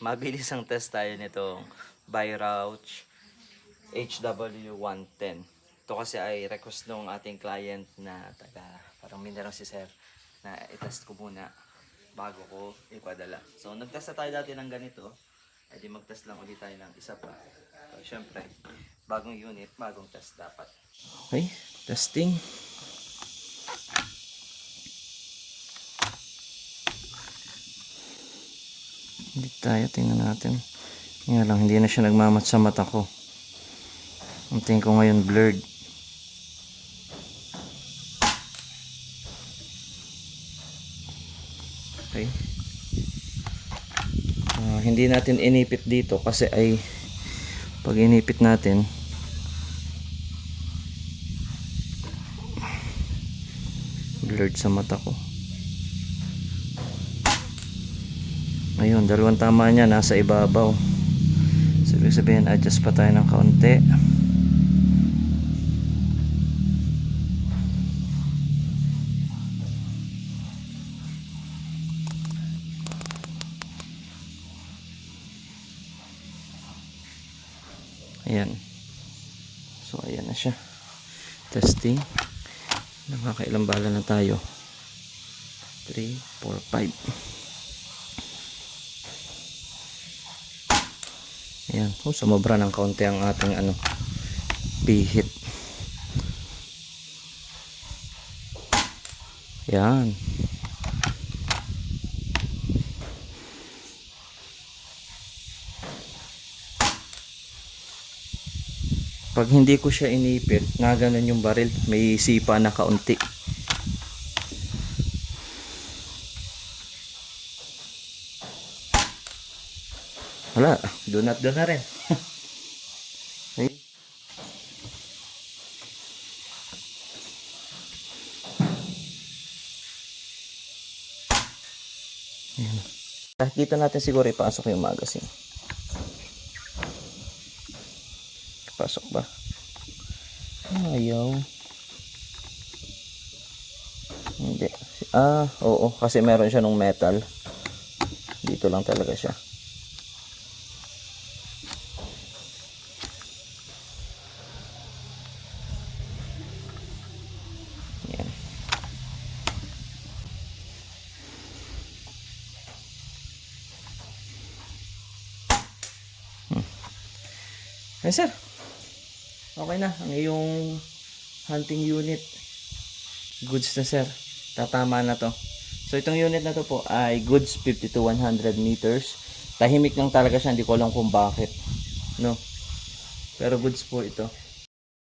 mabilis ang test tayo nitong Bi-Rouch HW110. Ito kasi ay request ng ating client na taga parang Mindanao si Sir na itest ko muna bago ko ipadala. So nagtest na tayo dati ng ganito, ay di magtest lang ulit tayo ng isa pa. So syempre, bagong unit, bagong test dapat. Okay, testing. Hindi tayo, tingnan natin. Nga lang, hindi na siya nagmamat sa mata ko. Ang tingin ko ngayon blurred. Okay. Hindi natin inipit dito kasi ay pag inipit natin blurred sa mata ko. Ayun, dalawang tama niya nasa ibabaw. So, ibig sabihin, adjust pa tayo ng kaunti. Ayan. So, ayan na siya. Testing. Nakakailang bala na tayo. 3, 4, 5. Ayan, sumobra ng kaunti ang ating pihit. Ayan. Pag hindi ko siya inipit, na ganun yung baril, may sipa na kaunti. Wala, do na rin. Okay. Ayan. Dito natin siguro ipasok yung magazine. Pasok ba? Ayaw. Hindi. Oo, kasi meron siya ng metal. Dito lang talaga siya. Ay sir, okay na ang iyong hunting unit. Goods na sir, tatama na to. So itong unit na to po ay goods 50 to 100 meters. Tahimik lang talaga siya, hindi ko alam kung bakit, no? Pero goods po ito.